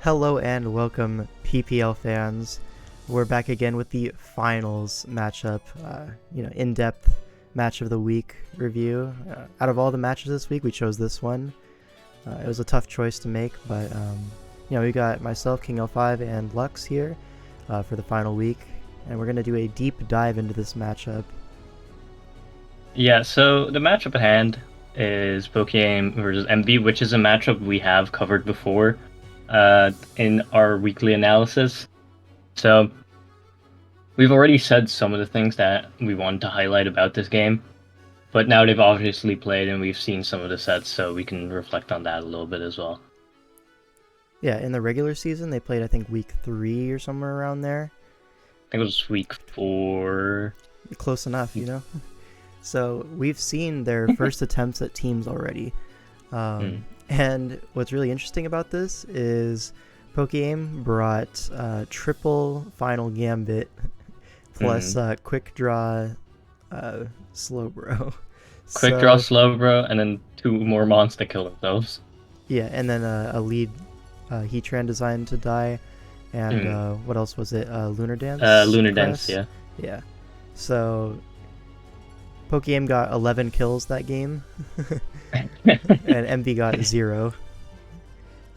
Hello and welcome, PPL fans. We're back again with the finals matchup, in-depth match of the week review. Out of all the matches this week, we chose this one. It was a tough choice to make, but we got myself, King L5, and Lux here for the final week, and we're going to do a deep dive into this matchup. Yeah, so the matchup at hand is PokeaimMD versus Emvee, which is a matchup we have covered before in our weekly analysis. So we've already said some of the things that we wanted to highlight about this game, but now they've obviously played and we've seen some of the sets, so we can reflect on that a little bit as well. Yeah, in the regular season, they played, I think, week 3 or somewhere around there. I think it was week 4. Close enough, you know? So we've seen their first attempts at teams already. And what's really interesting about this is PokeAim brought triple Final Gambit plus Quick Draw Slowbro. Quick Draw Slowbro, and then 2 more monster kill themselves. Yeah, and then a lead Heatran design to die. And what else was it? Lunar Dance? Lunar Dance, yeah. Yeah. So PokeAim got 11 kills that game. And Emvee got 0.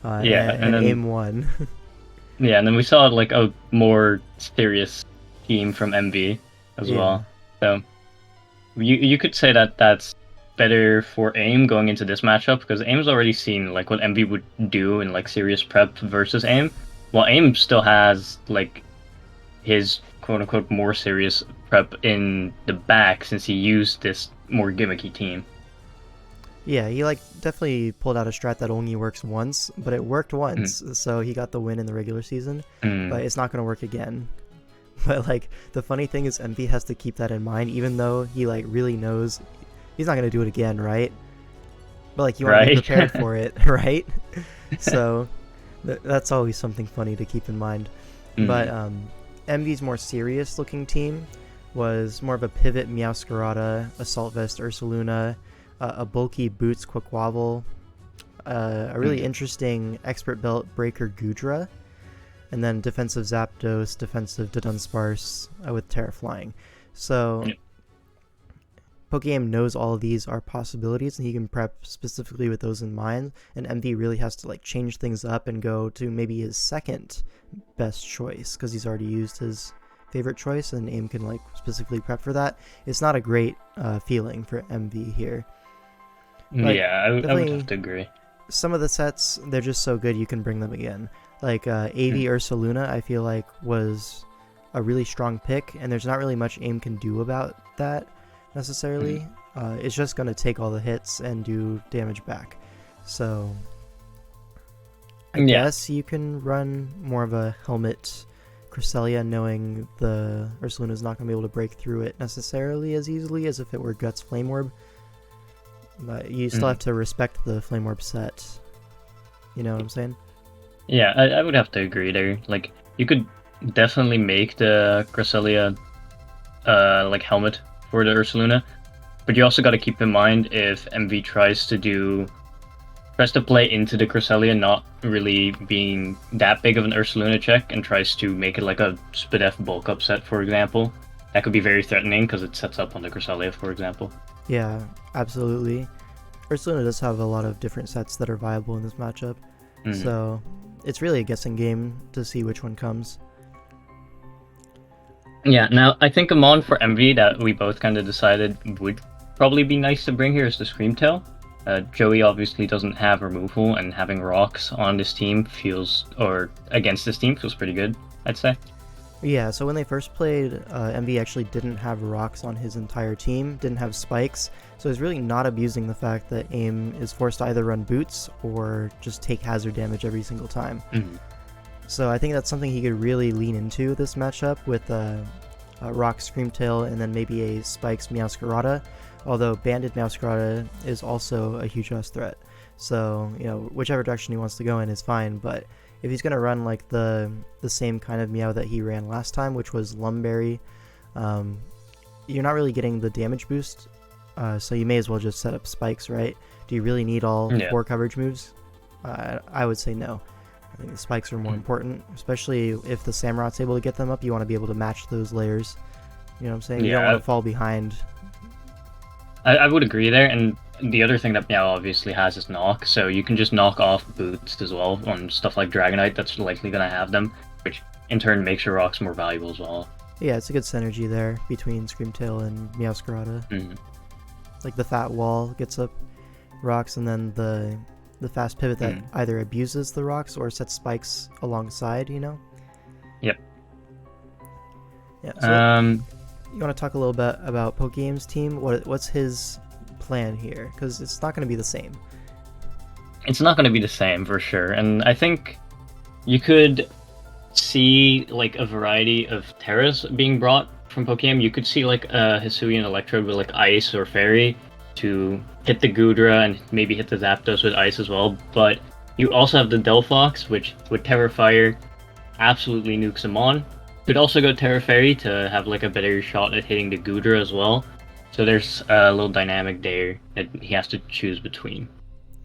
And then AIM won. Yeah, and then we saw like a more serious team from Emvee as well. So you could say that that's better for AIM going into this matchup, because AIM's already seen like what Emvee would do in like serious prep versus AIM, while AIM still has like his quote-unquote more serious prep in the back, since he used this more gimmicky team. Yeah, he definitely pulled out a strat that only works once, but it worked once, so he got the win in the regular season, but it's not going to work again. But the funny thing is Emvee has to keep that in mind, even though he really knows he's not going to do it again, right? But you want to be prepared for it, right? So that's always something funny to keep in mind. But Emvee's more serious looking team was more of a pivot Meowscarada, Assault Vest Ursaluna, a bulky Boots Quaquaval, a really interesting Expert Belt Breaker Goodra, and then defensive Zapdos, defensive Dunsparce with Terra Flying. So PokeAim knows all of these are possibilities, and he can prep specifically with those in mind, and Emvee really has to change things up and go to maybe his second best choice, because he's already used his favorite choice, and AIM can specifically prep for that. It's not a great feeling for Emvee here. I would have to agree. Some of the sets, they're just so good you can bring them again. AV Ursaluna, I feel like was a really strong pick, and there's not really much AIM can do about that necessarily. It's just going to take all the hits and do damage back. So I guess you can run more of a helmet Cresselia, knowing the Ursaluna is not going to be able to break through it necessarily as easily as if it were Guts Flame Orb. But you still have to respect the Flame Orb set. You know what I'm saying? Yeah, I would have to agree there. You could definitely make the Cresselia helmet for the Ursaluna, but you also got to keep in mind if Emvee tries to play into the Cresselia not really being that big of an Ursaluna check, and tries to make it like a Spadef bulk up set, for example. That could be very threatening because it sets up on the Cresselia, for example. Yeah, absolutely. Ursaluna does have a lot of different sets that are viable in this matchup, so it's really a guessing game to see which one comes. Yeah, now I think a mon for Emvee that we both kind of decided would probably be nice to bring here is the Screamtail. Joey obviously doesn't have removal, and having rocks on this team against this team feels pretty good, I'd say. Yeah, so when they first played, Emvee actually didn't have rocks on his entire team, didn't have spikes, so he's really not abusing the fact that AIM is forced to either run boots or just take hazard damage every single time. So I think that's something he could really lean into this matchup with a Rock Screamtail and then maybe a Spikes Meowscarada, although Banded Meowscarada is also a huge threat. So, whichever direction he wants to go in is fine, but if he's going to run the same kind of Meow that he ran last time, which was Lumberry, you're not really getting the damage boost, so you may as well just set up spikes, right? Do you really need all 4 coverage moves? I would say no. I think the spikes are more important, especially if the Samurot's able to get them up. You want to be able to match those layers. You know what I'm saying? You don't want to fall behind. I would agree there, and the other thing that Meow obviously has is knock, so you can just knock off boots as well on stuff like Dragonite that's likely going to have them, which in turn makes your rocks more valuable as well. Yeah, it's a good synergy there between Screamtail and Meowscarada. Like the fat wall gets up rocks, and then the fast pivot that either abuses the rocks or sets spikes alongside, you know? Yep. Yeah, so you want to talk a little bit about pokeaim's team? What's his plan here? Because it's not going to be the same. It's not going to be the same for sure, and I think you could see like a variety of Terras being brought from Pokeaim. You could see like a Hisuian Electrode with like Ice or Fairy to hit the Goodra and maybe hit the Zapdos with Ice as well, but you also have the Delphox, which with Terra Fire absolutely nukes him on. Could also go Terra Fairy to have like a better shot at hitting the Goodra as well. So there's a little dynamic there that he has to choose between.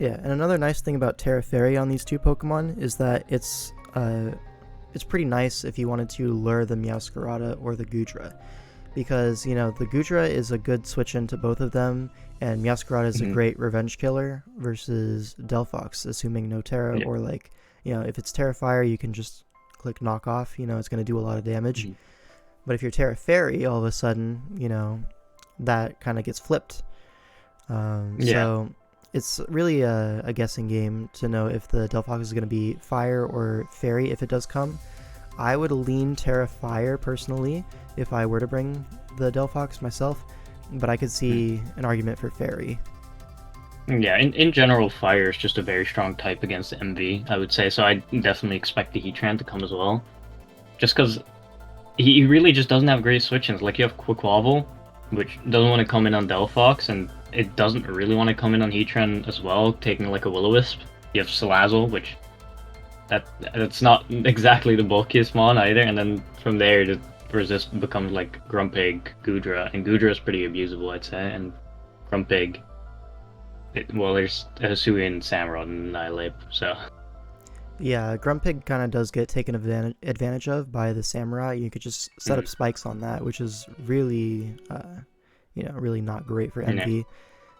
Yeah, and another nice thing about Terra Fairy on these two Pokemon is that it's pretty nice if you wanted to lure the Meowscarada or the Goodra, because you know the Goodra is a good switch into both of them, and Meowscarada is a great revenge killer versus Delphox, assuming no Terra, or like, you know, if it's Terra Fire, you can just click knock off, you know, it's going to do a lot of damage. But if you're Terra Fairy, all of a sudden, you know, that kind of gets flipped. So it's really a guessing game to know if the Delphox is going to be Fire or Fairy if it does come. I would lean Terra Fire personally if I were to bring the Delphox myself, but I could see an argument for Fairy. Yeah, in general, Fire is just a very strong type against Emvee, I would say, so I definitely expect the Heatran to come as well. Just because he really just doesn't have great switch-ins. Like, you have Quaquaval, which doesn't want to come in on Delphox, and it doesn't really want to come in on Heatran as well, taking like a Will-O-Wisp. You have Salazzle, which that's not exactly the bulkiest mon either, and then from there, the resist becomes like Grumpig, Goodra, and Goodra is pretty abusable, I'd say, and Grumpig... well, there's Hisuian, Samurott, and Annihilape, so... Yeah, Grumpig kind of does get taken advantage of by the Samurott. You could just set up spikes on that, which is really, you know, really not great for Emvee.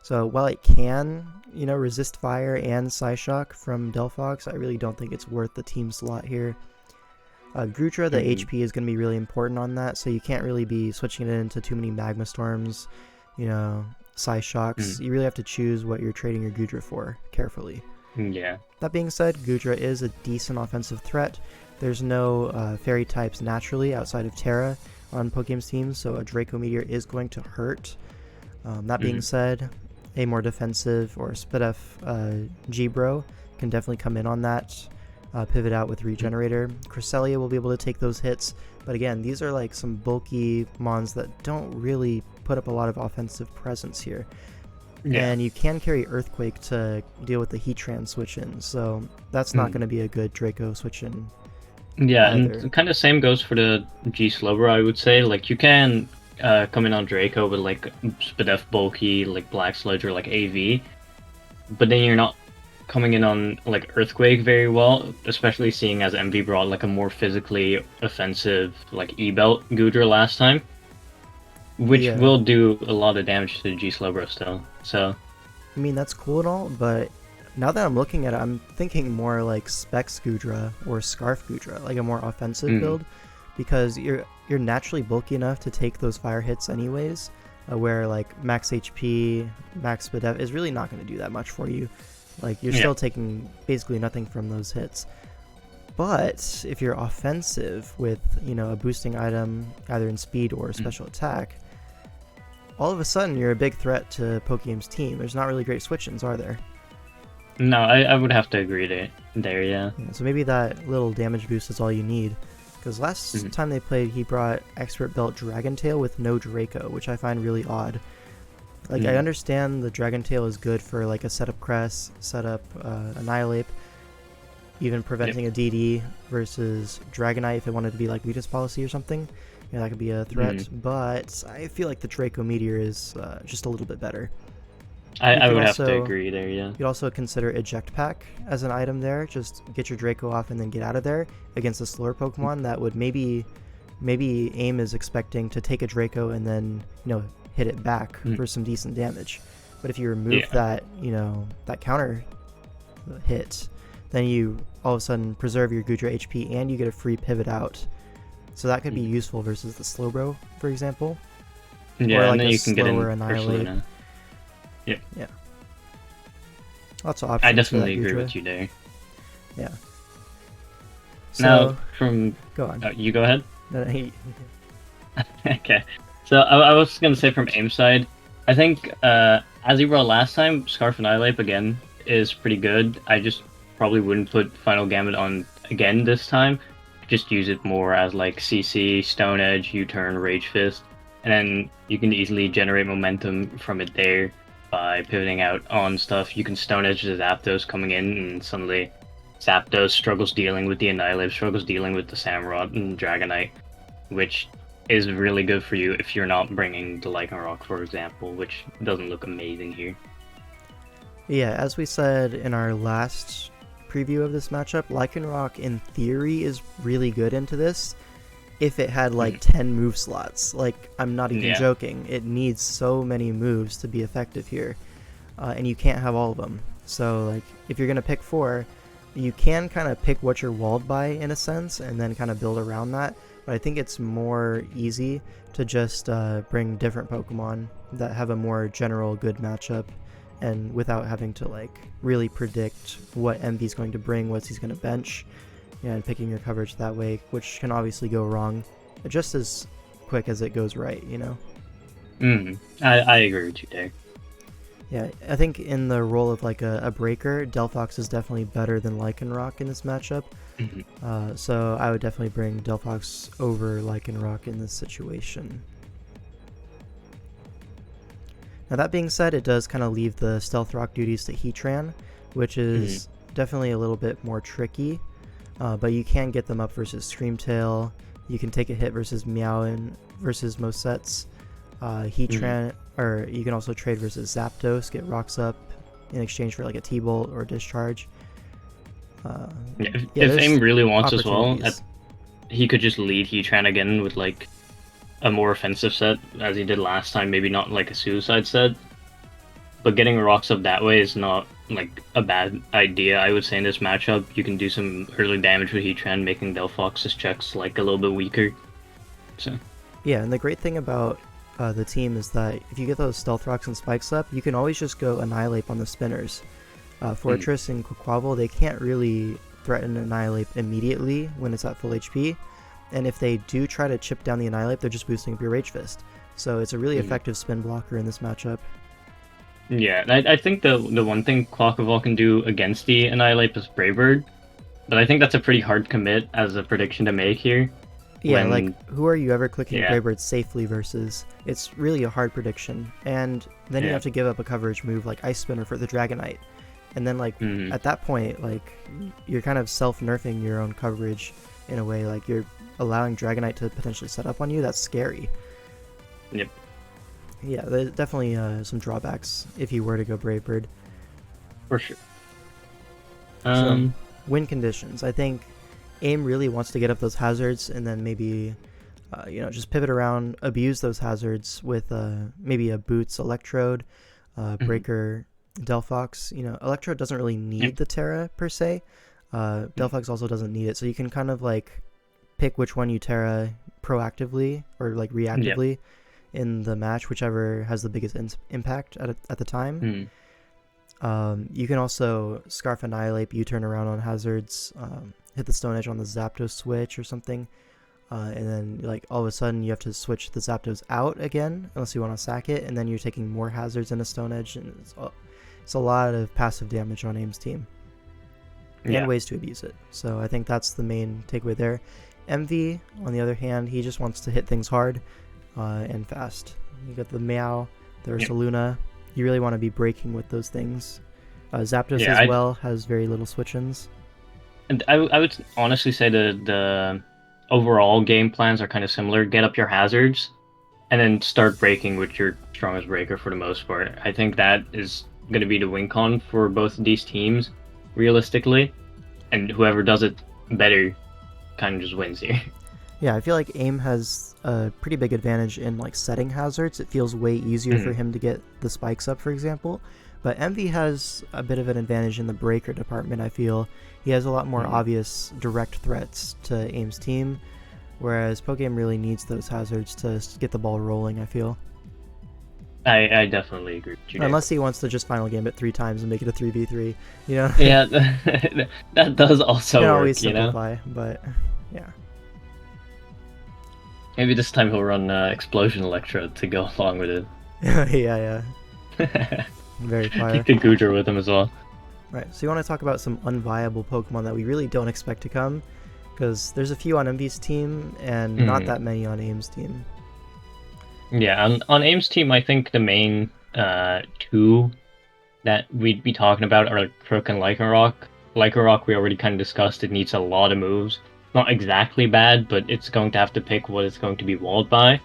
So while it can, you know, resist fire and Psyshock from Delphox, I really don't think it's worth the team slot here. Goodra, the HP is going to be really important on that, so you can't really be switching it into too many Magma Storms, you know, Psyshocks. You really have to choose what you're trading your Goodra for carefully. Yeah. That being said, Goodra is a decent offensive threat. There's no fairy types naturally outside of Terra on Pokeaim's team, so a Draco Meteor is going to hurt. That being said, a more defensive or Spidef G-Bro can definitely come in on that, pivot out with Regenerator. Cresselia will be able to take those hits, but again, these are like some bulky mons that don't really put up a lot of offensive presence here. And you can carry Earthquake to deal with the Heatran switch-in, so that's not going to be a good Draco switch-in. Yeah, either. And kind of same goes for the G-Slowbro, I would say. Like, you can come in on Draco with, like, Spidef bulky, like Black Sludge or, like, AV, but then you're not coming in on, like, Earthquake very well, especially seeing as Emvee brought, like, a more physically offensive, like, E-Belt Goodra last time. Which will do a lot of damage to the G-Slowbro still, so... I mean, that's cool and all, but now that I'm looking at it, I'm thinking more like Specs Goodra or Scarf Goodra, like a more offensive build, because you're naturally bulky enough to take those fire hits anyways, where like max HP, max Spidef is really not going to do that much for you. Like, you're still taking basically nothing from those hits. But if you're offensive with, you know, a boosting item, either in speed or special attack, all of a sudden you're a big threat to Pokeaim's team. There's not really great switch-ins, are there? No, I would have to agree there, yeah. So maybe that little damage boost is all you need. Because last time they played, he brought Expert Belt Dragon Tail with no Draco, which I find really odd. Like, I understand the Dragon Tail is good for, like, a setup Cress, setup Annihilape, even preventing a DD versus Dragonite if it wanted to be like Weakness Policy or something. Yeah, that could be a threat, but I feel like the Draco Meteor is just a little bit better. You I could would have to also agree there, yeah. you could also consider Eject Pack as an item there. Just get your Draco off and then get out of there against a slower Pokemon that would maybe AIM is expecting to take a Draco and then, hit it back for some decent damage. But if you remove that, that counter hit, then you all of a sudden preserve your Goodra HP and you get a free pivot out. So that could be useful versus the Slowbro, for example. Yeah, or like and then a you can get in slower Annihilate. Yeah. Lots of options. I definitely for that agree Goodra. with you there. Yeah. So, Now, from... Go on. you go ahead. No, Okay. So I was going to say from AIM side, I think as you brought last time, Scarf Annihilate again is pretty good. I just probably wouldn't put Final Gambit on again this time. Just use it more as like CC, Stone Edge, U-Turn, Rage Fist, and then you can easily generate momentum from it there by pivoting out on stuff. You can Stone Edge the Zapdos coming in, and suddenly Zapdos struggles dealing with the Annihilape, struggles dealing with the Samurott and Dragonite, which is really good for you if you're not bringing the Lycanroc, for example, which doesn't look amazing here. Yeah, as we said in our last preview of this matchup, Lycanroc in theory is really good into this if it had like 10 move slots. Like, I'm not even joking. It needs so many moves to be effective here, and you can't have all of them. So like, if you're gonna pick 4, you can kind of pick what you're walled by in a sense and then kind of build around that. But I think it's more easy to just bring different Pokemon that have a more general good matchup, and without having to like really predict what Emvee's going to bring, what he's going to bench, and picking your coverage that way, which can obviously go wrong just as quick as it goes right, I agree with you there. Yeah, I think in the role of like a breaker, Delphox is definitely better than Lycanroc in this matchup. So I would definitely bring Delphox over Lycanroc in this situation. Now that being said, it does kind of leave the Stealth Rock duties to Heatran, which is definitely a little bit more tricky. But you can get them up versus Screamtail. You can take a hit versus Meowin versus most sets. Heatran, or you can also trade versus Zapdos, get rocks up in exchange for like a T-Bolt or Discharge. If AIM really wants as well, he could just lead Heatran again with like a more offensive set as he did last time, maybe not like a suicide set. But getting rocks up that way is not like a bad idea, I would say, in this matchup. You can do some early damage with Heatran, making Delphox's checks like a little bit weaker. So yeah, and the great thing about the team is that if you get those Stealth Rocks and Spikes up, you can always just go Annihilape on the spinners. Fortress and Quaquaval, they can't really threaten Annihilape immediately when it's at full HP, and if they do try to chip down the Annihilape, they're just boosting up your Rage Fist. So it's a really effective spin blocker in this matchup. Yeah, I think the one thing Quaquaval can do against the Annihilape is Brave Bird, but I think that's a pretty hard commit as a prediction to make here. Yeah, like, who are you ever clicking Brave Bird safely versus? It's really a hard prediction, and then you have to give up a coverage move like Ice Spinner for the Dragonite. And then, like, at that point, like, you're kind of self-nerfing your own coverage in a way. Like, you're allowing Dragonite to potentially set up on you. That's scary. Yep. Yeah, there's definitely some drawbacks if you were to go Brave Bird. For sure. So, win conditions. I think AIM really wants to get up those hazards and then maybe, just pivot around, abuse those hazards with maybe a Boots Electrode, Breaker Delphox. Electrode doesn't really need the Terra per se. Delphox also doesn't need it, so you can kind of like pick which one you Terra proactively or like reactively in the match, whichever has the biggest impact at the time. You can also Scarf Annihilape, U-turn around on hazards, hit the Stone Edge on the Zapdos switch or something, and then like all of a sudden you have to switch the Zapdos out again unless you want to sack it, and then you're taking more hazards in a Stone Edge, and it's a lot of passive damage on AIM's team and ways to abuse it. So I think that's the main takeaway there. Emvee, on the other hand, he just wants to hit things hard and fast. You got the Meow, the Ursaluna. You really want to be breaking with those things. Zapdos as well has very little switch-ins. And I would honestly say the overall game plans are kind of similar. Get up your hazards, and then start breaking with your strongest breaker for the most part. I think that is going to be the win con for both of these teams, realistically. And whoever does it better kind of just wins here. Yeah, I feel like AIM has a pretty big advantage in like setting hazards. It feels way easier for him to get the spikes up, for example. But Emvee has a bit of an advantage in the breaker department, I feel. He has a lot more obvious direct threats to AIM's team, whereas pokeaim really needs those hazards to get the ball rolling, I feel. I definitely agree with you. Unless he wants to just final game it 3 times and make it a 3v3, you know? Yeah, that does also you can work, always simplify, but yeah. Maybe this time he'll run Explosion Electrode to go along with it. yeah. Very fire. Take the Goodra with him as well. Right, so you want to talk about some unviable Pokemon that we really don't expect to come, because there's a few on Emvee's team, and not that many on AIM's team. Yeah, on AIM's team, I think the main 2 that we'd be talking about are Crook and Lycanroc. Lycanroc we already kind of discussed, it needs a lot of moves. Not exactly bad, but it's going to have to pick what it's going to be walled by.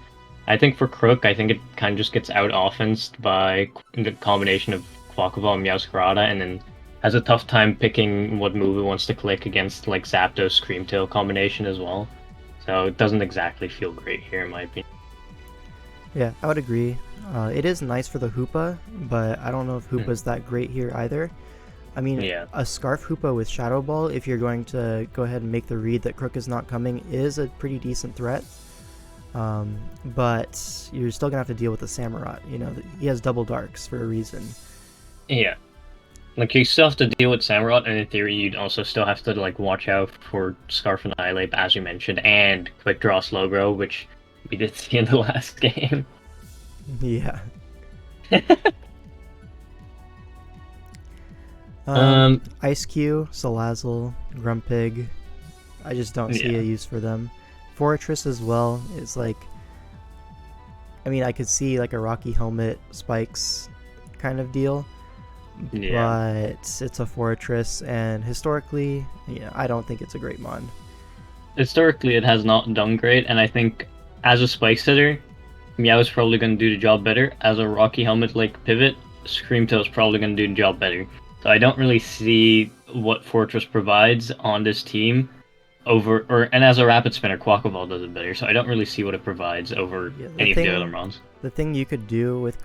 I think for Crook, I think it kind of just gets out-offensed by the combination of Quaquaval and Meowscarada, and then has a tough time picking what move it wants to click against like Zapdos Screamtail combination as well. So it doesn't exactly feel great here in my opinion. Yeah, I would agree. It is nice for the Hoopa, but I don't know if Hoopa's that great here either. I mean, a Scarf Hoopa with Shadow Ball, if you're going to go ahead and make the read that Crook is not coming, is a pretty decent threat. But you're still going to have to deal with the Samurott. You know, he has double darks for a reason. Yeah. Like, you still have to deal with Samurott, and in theory, you'd also still have to, like, watch out for Scarf and Annihilape, as you mentioned, and Quick Draw Slowbro, which we did see in the last game. Yeah. Ice Cube, Salazzle, Grumpig. I just don't see a use for them. Fortress as well is like, I mean, I could see like a Rocky Helmet Spikes kind of deal, but it's a Fortress, and historically, I don't think it's a great mon. Historically, it has not done great, and I think as a Spikes hitter, Meow is probably going to do the job better. As a Rocky Helmet like pivot, Screamtail is probably going to do the job better. So I don't really see what Fortress provides on this team and as a Rapid Spinner, Quaquaval does it better. So I don't really see what it provides over any of the other mons. The thing you could do with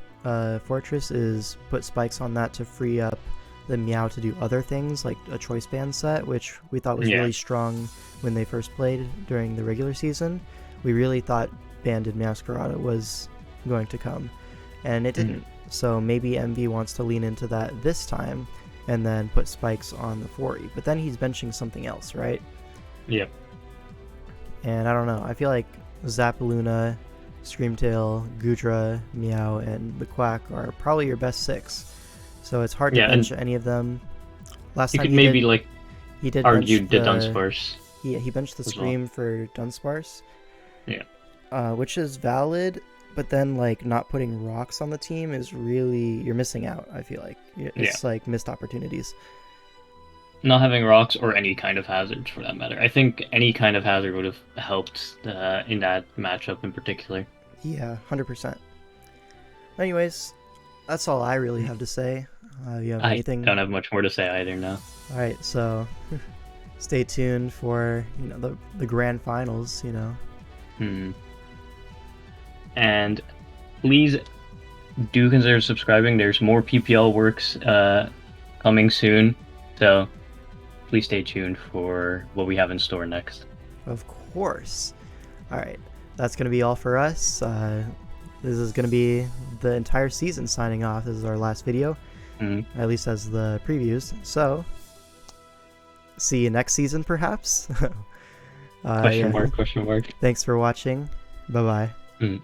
Fortress is put spikes on that to free up the Meow to do other things, like a Choice Band set, which we thought was really strong when they first played during the regular season. We really thought Banded Meowscarada was going to come, and it didn't. So maybe Emvee wants to lean into that this time and then put spikes on the 40, but then he's benching something else, right? Yep. And I don't know, I feel like Zapaluna, Screamtail, Goodra, Meow, and the Quack are probably your best 6. So it's hard to bench any of them. Last time he did argue the Dunsparce. Yeah, he benched the Scream for Dunsparce. Yeah. Which is valid, but then like not putting rocks on the team is really, you're missing out, I feel like. It's like missed opportunities. Not having rocks or any kind of hazards for that matter. I think any kind of hazard would have helped in that matchup in particular. Yeah, 100%. Anyways, that's all I really have to say. You have anything? I don't have much more to say either now. Alright, so stay tuned for the grand finals, And please do consider subscribing. There's more PPL works coming soon, so please stay tuned for what we have in store next. Of course. Alright, that's going to be all for us. This is going to be the entire season signing off. This is our last video, at least as the previews. So, see you next season, perhaps? Question mark. Thanks for watching. Bye-bye.